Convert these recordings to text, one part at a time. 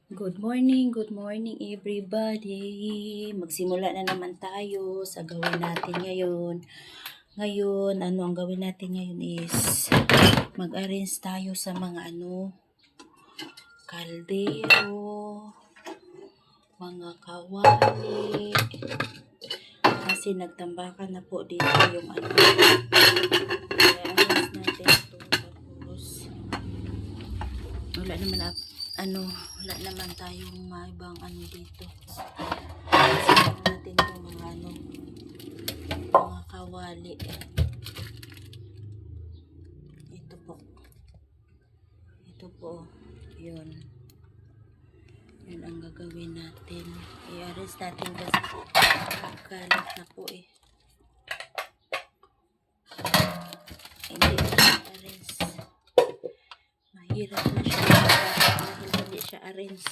Good morning everybody. Magsimula na naman tayo sa gawin natin ngayon. Ano ang gawin natin ngayon is mag-arrange tayo sa mga kaldero, mga kawali. Kasi nagtambakan na po dito yung i-arrange natin ito. Tapos wala naman tayong ibang dito. Kasi natin itong mga kawali. Ito po, yun ang gagawin natin. I-arrange natin kasi kalat na po hindi i-arrange. Mahirap na siya dahil hindi siya arrange.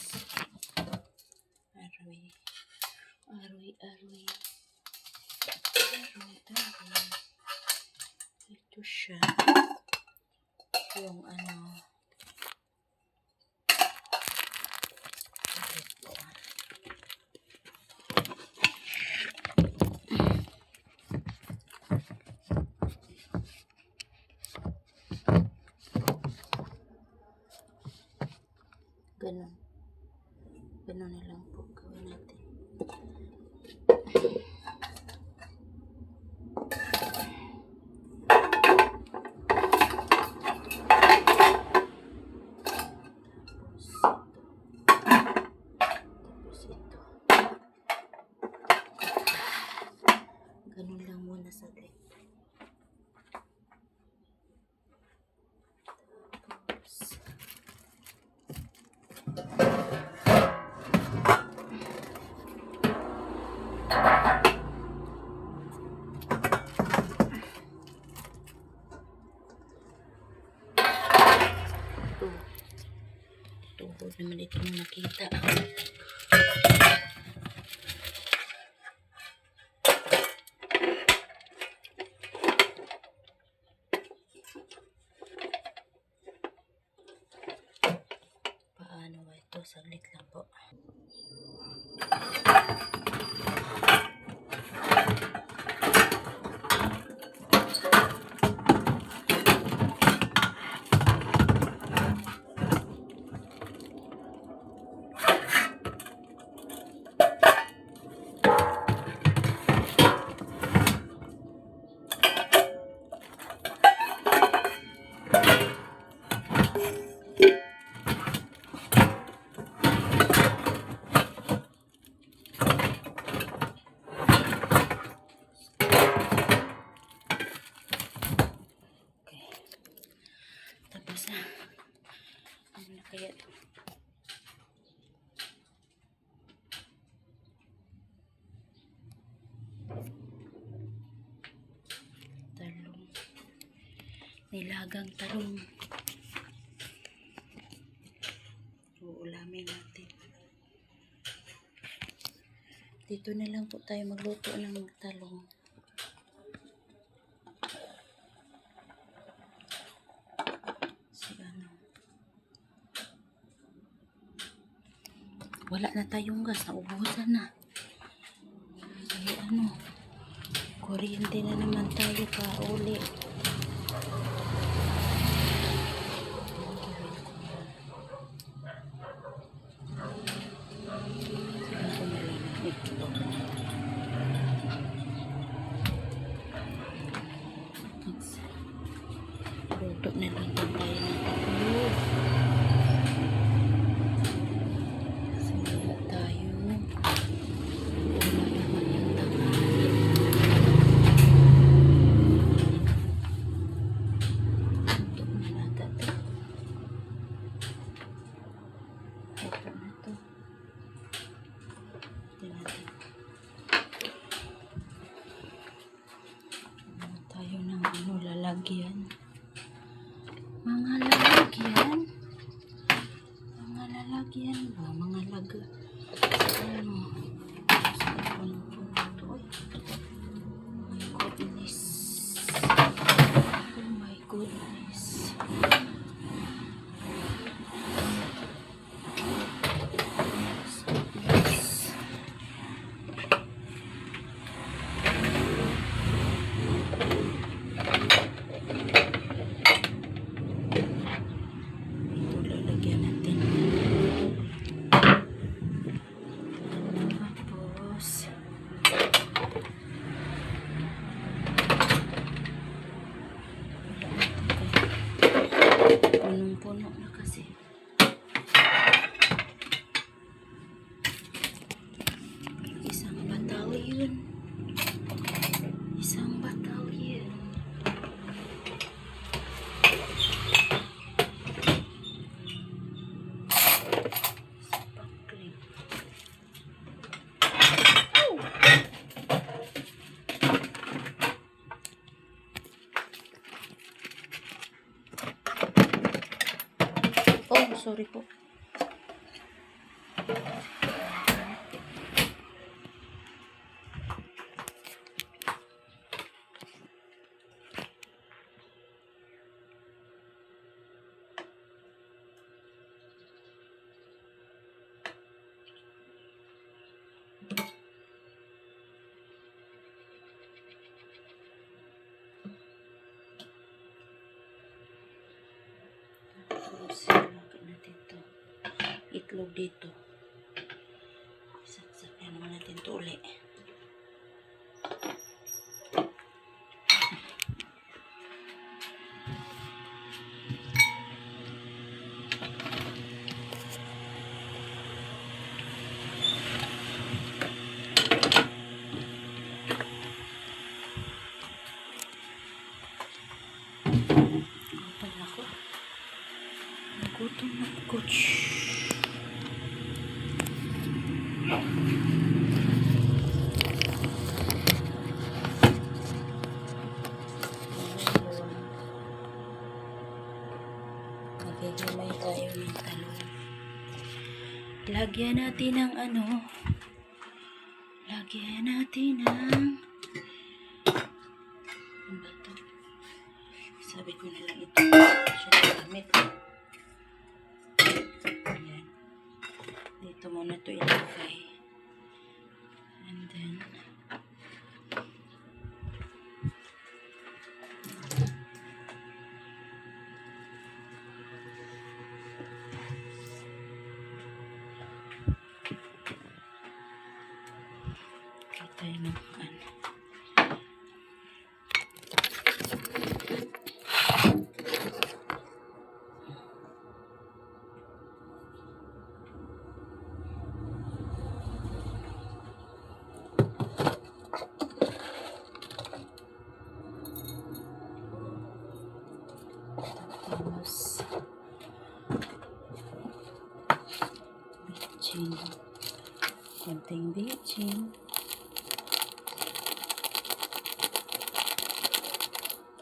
Aroy. Ito siya. Yung Ganun na lang po gawin natin. Tapos ito. Ganun lang muna sa saglit. Tuhod naman ito na nakita. Paano ba ito? Saglit lang po. Kaya talong, nilagang talong, uulamin natin. Dito na lang po tayo magluto ng talong. Wala na tayong gas, naubusan na. Kaya kuryente na naman tayo pa uli. Luto na lang tayo ng tulog. Tayo ng lalagyan. Mga lalagyan ba? Mga laga. Oh my goodness. Oh, sorry po. Tapos, ilagay natin to. Itlog dito. Saksakin naman natin to uli. Gutom na ko. Gutom na ko. Magigimay tayo ng talong. Lagyan natin ng ano. Lagyan natin ng ano ba ito? Sabi ko na lang ito. Siya nagamit. Ayan. Dito muna ito ilagay. And then tayo ng ano. Tapos bitchin. Konting bitchin.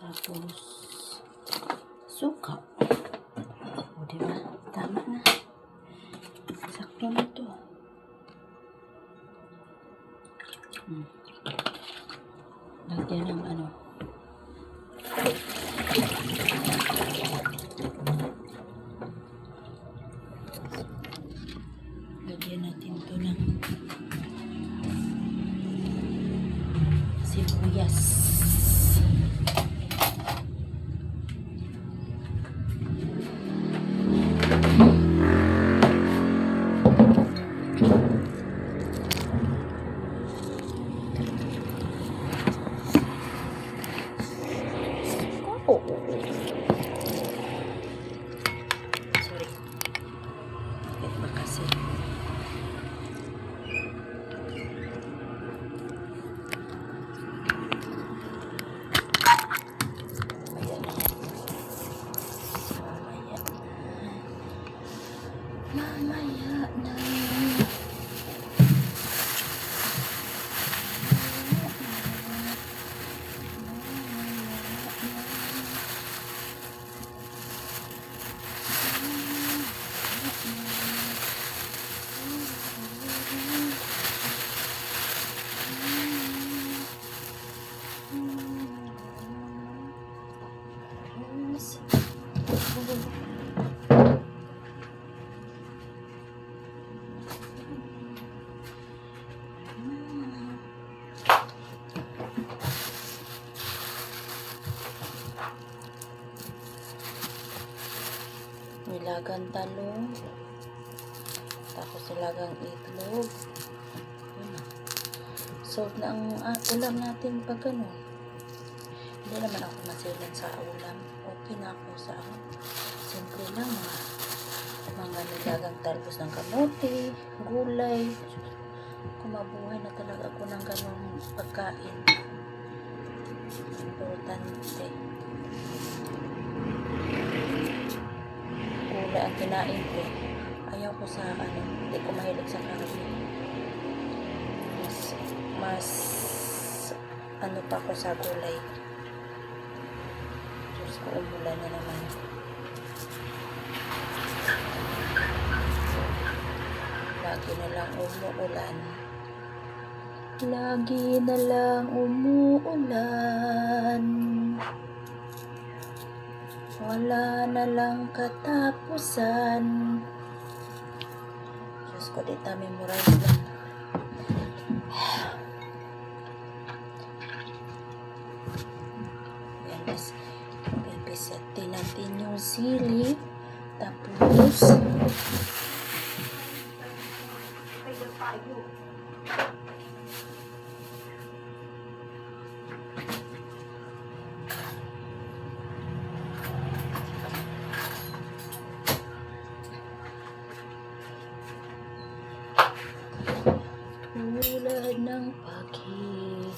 Tapos suka. O, diba? Tama na. Sakto na to. Lagyan ng ano. Lagyan natin to ng sibuyas. Sorry. Bakit ba kasi? Mamaya na. Nilagang talong. Tapos nilagang itlog. Solve na ang ulam natin pag ano. Hindi naman ako masilan sa ulam. Okay na ako sa simple lang. Mga nilagang talbos ng kamote, gulay. Kumabuhay na talaga ako ng ganong pagkain. Importante. Gulay ang kinain ko. Ayaw ko sa ano, hindi ko mahilig sa karne. Mas ano pa ako sa gulay. Diyos ko, umulan na naman. lagi na lang umuulan. Lagi na lang umuulan. Wala na lang katapusan. Diyos ko, dito memorize lang. Yan, pipisetin natin yung sili. Tapos, tulad ng pag-ibig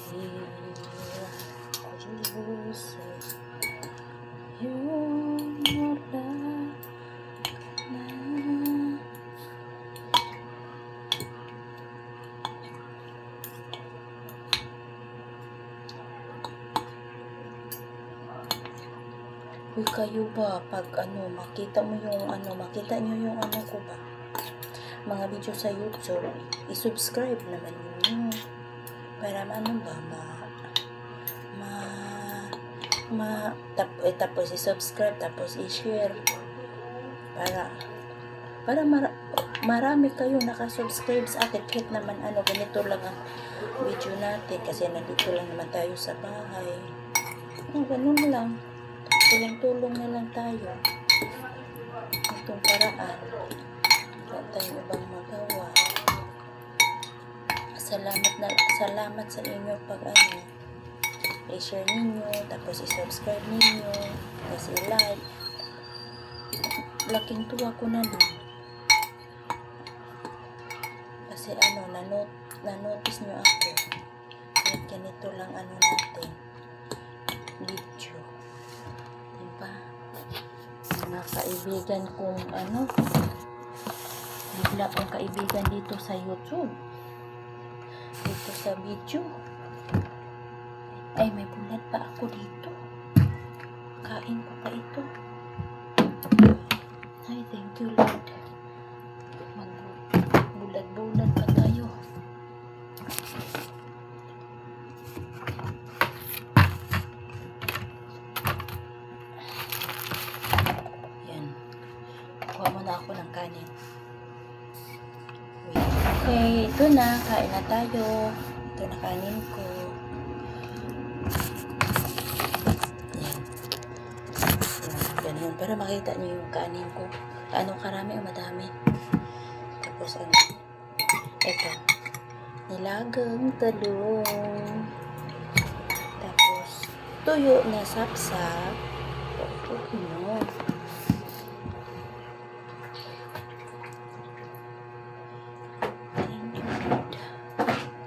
sa iyong mata na. Uy, kayo ba, pag makita mo yung makita nyo yung ko ba? Mga video sa YouTube, i-subscribe naman nyo. Para tapos i-subscribe, tapos i-share. Para marami kayo nakasubscribe sa akin. Kahit naman ganito lang ang video natin. Kasi nandito lang naman tayo sa bahay. Ganun lang. Tulong-tulong na lang tayo. Itong paraan. Wala tayong ibang magawa. Salamat sa inyo pag i-share ninyo, tapos i-subscribe ninyo, tapos i-like. Laking tuwa ko na nun. Kasi na-notice nyo ako. Kahit ganito lang natin. Video. Diba? Mga kaibigan kong bigla kong kaibigan dito sa YouTube. Dito sa video. Ay, may bulat pa ako dito. Kain ko pa ito. Ay, thank you Lord. Magbulat-bulat pa tayo. Yan. Kuha mo na ako ng kanin. Okay, ito na. Kain na tayo. Ito na kanin ko. Ganun, para makita niyo yung kanin ko. Anong karami o madami. Tapos ito, nilagang talong. Tapos, tuyo na sapsap. No.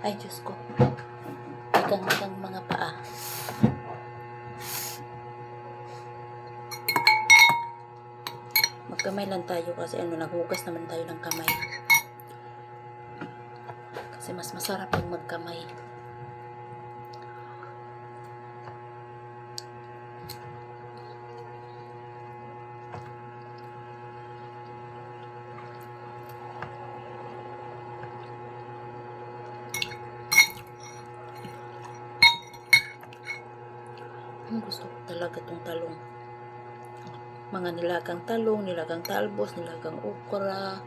Ay, Diyos ko. Igang mga paa. Magkamay lang tayo kasi naghugas naman tayo ng kamay. Kasi mas masarap pag magkamay. Gusto ko talaga itong talong. Mga nilagang talong, nilagang talbos, nilagang okra.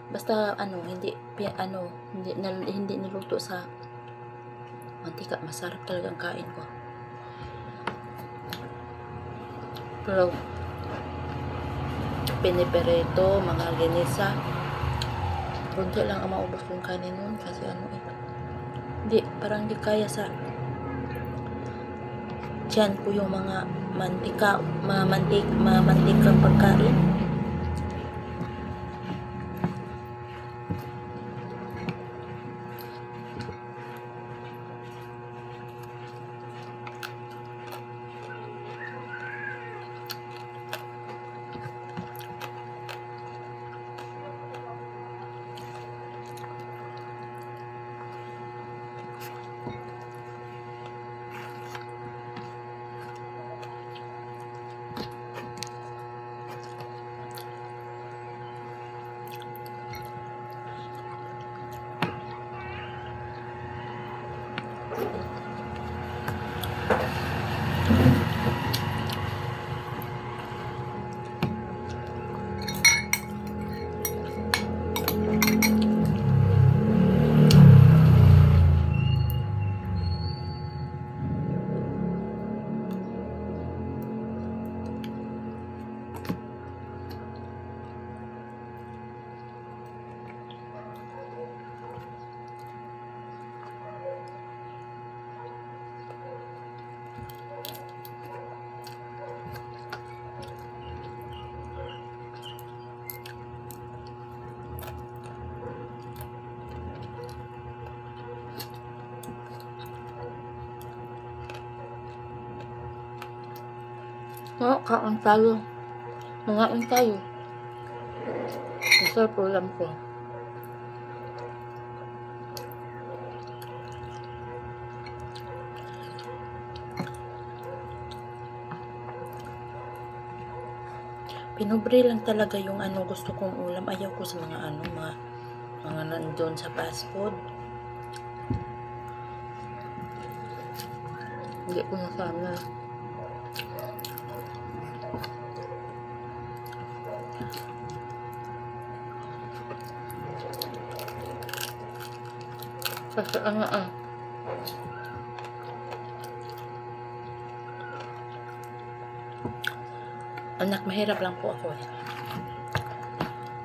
Basta hindi niluto sa mantika. Masarap talaga ang kain ko. Pero piniperito, mga linisa. Kunti lang ang maubos kong kanin nun kasi parang di kaya sa tiyan ko yung mga mamantikang pagkain. Oo, kaon tayo. Mangain tayo. Masarap ulam ko. Pinobre lang talaga yung ano gusto kong ulam. Ayaw ko sa mga ano, mga nandun sa fast food. Hindi ko na sana. Kasi anak, mahirap lang po ako.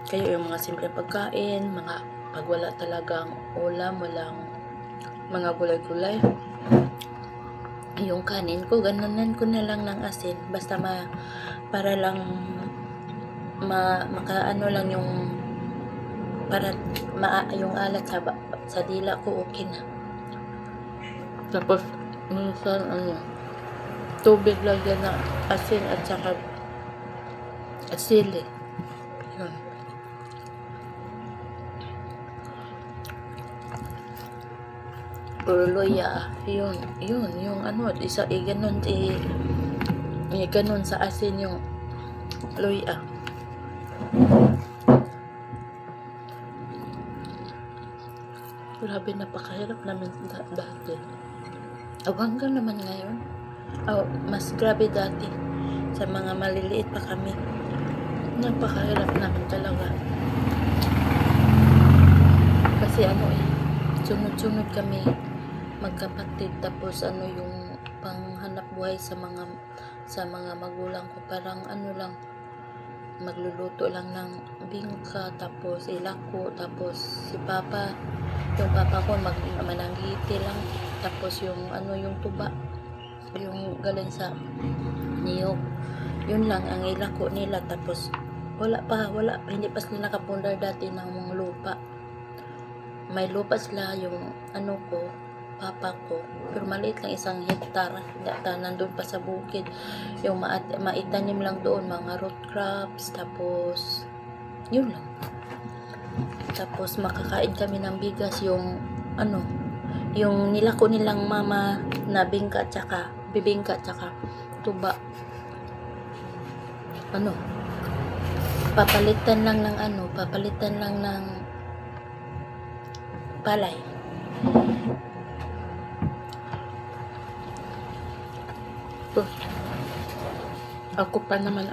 Kayo yung mga simpleng pagkain, mga pag wala talagang ulam, walang mga gulay-gulay. Yung kanin ko, ganunan ko na lang ng asin. Basta para lang makaano lang yung para yung alat sa dila ko, okay na. Tapos, minsan, tubig lagyan ng asin at saka sili. Yun. Pero loya, yun, yung ano, ganon sa asin yung loya. Grabe, napakahirap namin dati. Hanggang naman ngayon. Mas grabe dati. Sa mga maliliit pa kami. Napakahirap namin talaga. Kasi sunod-sunod kami magkapatid. Tapos yung panghanap buhay sa mga magulang ko. Parang lang, magluluto lang ng bingka, tapos ilako, tapos yung papa ko mananggiti lang, tapos yung tuba, yung galing sa niyog, yun lang ang ilako nila. Tapos hindi pa sila nakapundar dati ng mga lupa. May lupa sila yung papa ko, pero maliit lang, 1 hektar data, nandun pa sa bukid. Yung maitanim lang doon mga root crops, tapos yun lang. Tapos makakain kami ng bigas, yung nilako nilang mama na bibingka tsaka tuba. Papalitan lang ng palay. Ako pa naman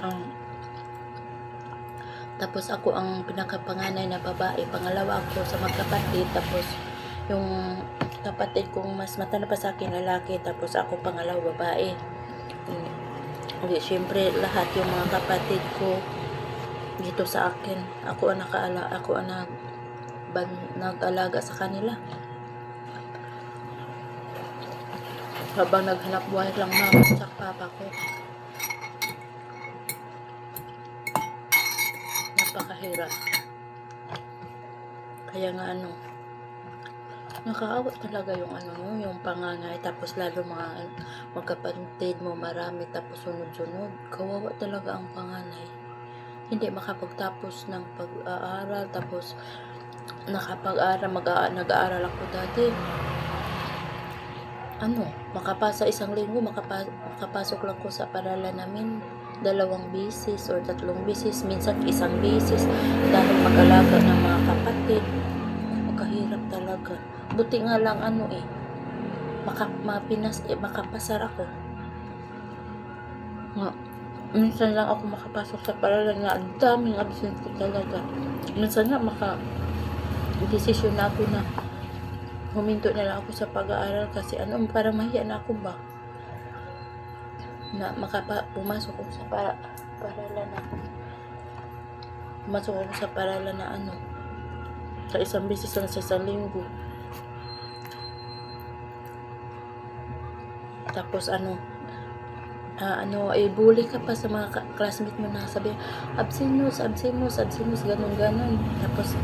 tapos ako ang pinakapanganay na babae, pangalawa ako sa magkapatid, tapos yung kapatid kong mas matanda pa sa akin, lalaki, tapos ako pangalawa, babae. Siyempre lahat yung mga kapatid ko dito sa akin, ako ang nag-alaga sa kanila. Habang naghanap buhay lang mama at papa ko. Napakahirap. Kaya nga nakakaawa talaga yung panganay, tapos lalo mga magkapatid mo marami, tapos sunod-sunod. Kawawa talaga ang panganay. Hindi makapagtapos ng pag-aaral, tapos nag-aaral ako dati. Makapasa isang linggo, makapasok lang ko sa paralan namin 2 beses or 3 beses, minsan 1 beses, dahil mag-alaga ng mga kapatid. Makahirap talaga. Buti nga lang makapasar ako. minsan lang ako makapasok sa paralan na ang daming absent ko talaga. Minsan nga desisyon na ako na huminto na lang ako sa pag-aaral kasi parang mahiya na ako ba na pumasok ako sa paralan na sa 1 beses lang sa 1 linggo. Tapos bully ka pa sa mga classmate mo na sabi, absenos, ganun. Tapos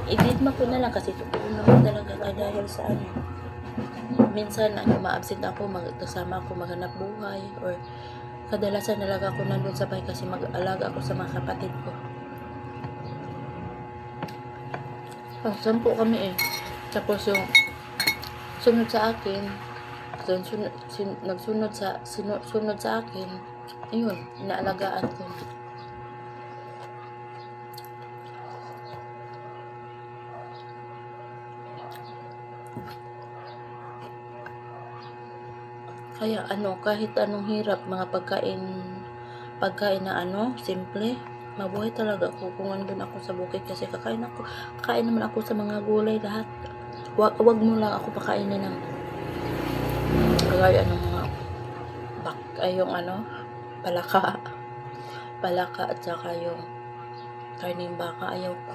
i-deadma ko na lang kasi totoo naman talaga dahil sa minsan ma-absent ako, kasama ako maghanap buhay, or kadalasan talaga ako nandun sa bahay kasi mag-alaga ako sa mga kapatid ko. Sampu kami eh. Tapos yung sunod sa akin, sunod sa akin, ayun, inaalagaan ko. Kaya kahit anong hirap, mga pagkain na simple, mabuhay talaga ako kung andun ako sa bukid kasi kakain naman ako sa mga gulay lahat. Wag mo lang ako pakainin ng kagaya ng mga yung palaka, at saka yung karning baka, ayaw ko.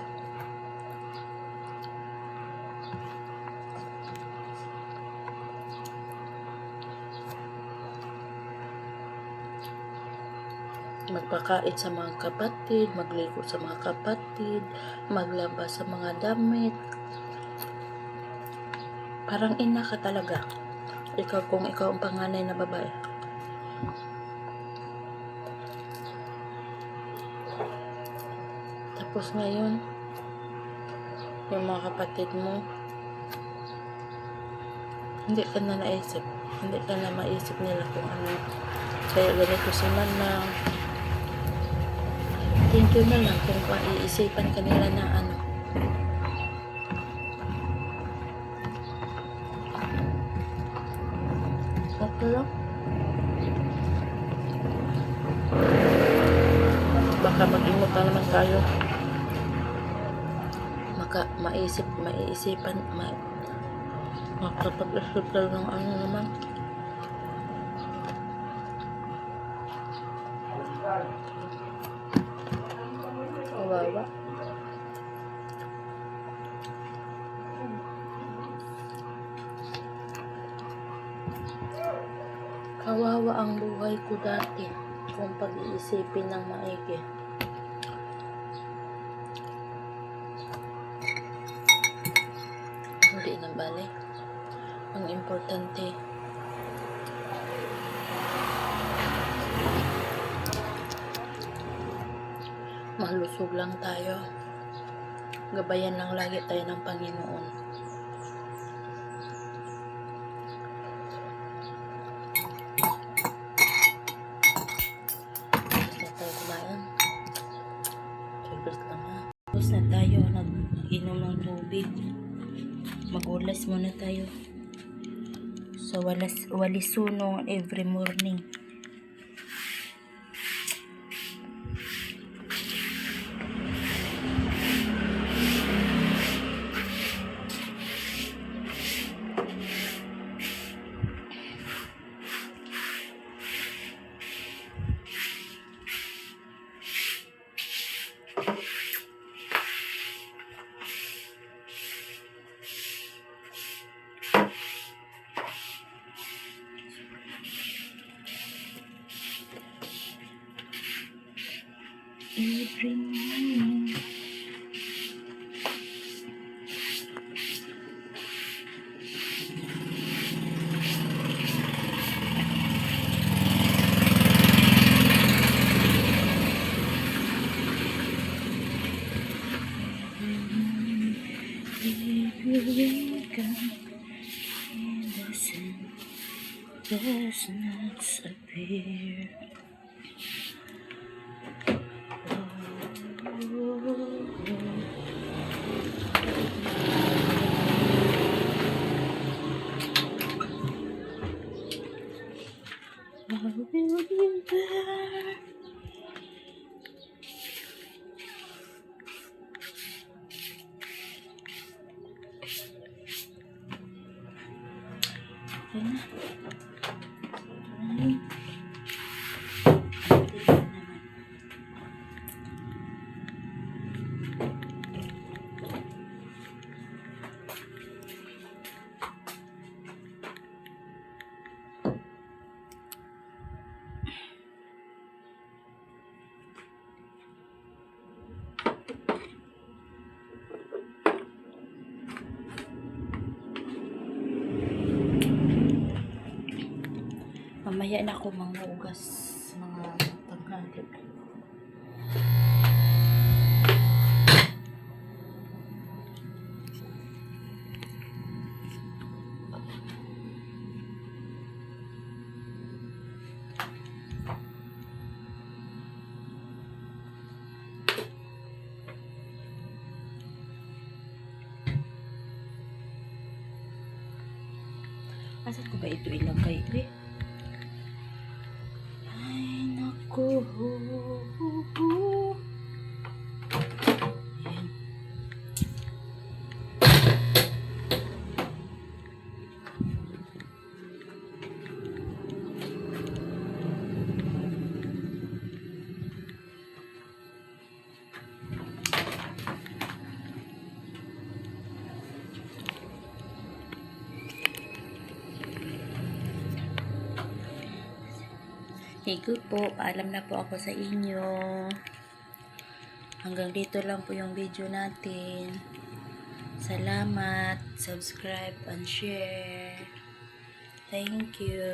Magpakain sa mga kapatid, magligo sa mga kapatid, maglaba sa mga damit. Parang ina ka talaga. Kung ikaw ang panganay na babae. Tapos ngayon, yung mga kapatid mo, hindi ka na naisip. Hindi ka na maisip nila kung ano. Kaya ganito si Manang. Thank you na lang kung iisipan kanila na okay lang. Baka mag-imot na naman tayo. Maiisipan, makapag-isip tayo ng naman. Kawawa. Kawawa ang buhay ko dati kung pag-iisipin ng maigi. Hindi na bale. Ang importante, malusog lang tayo. Gabayan lang lagi tayo ng Panginoon. Tapos na tayo, nag-inom ng tubig. Magulas muna tayo. So, walisuno every morning. Every morning. Does not appear. I will be there. Mamaya na ako manghugas mga Asa ko ba ito ilagay? Ay, naku. Ayan. Thank you po. Paalam na po ako sa inyo. Hanggang dito lang po yung video natin. Salamat. Subscribe and share. Thank you.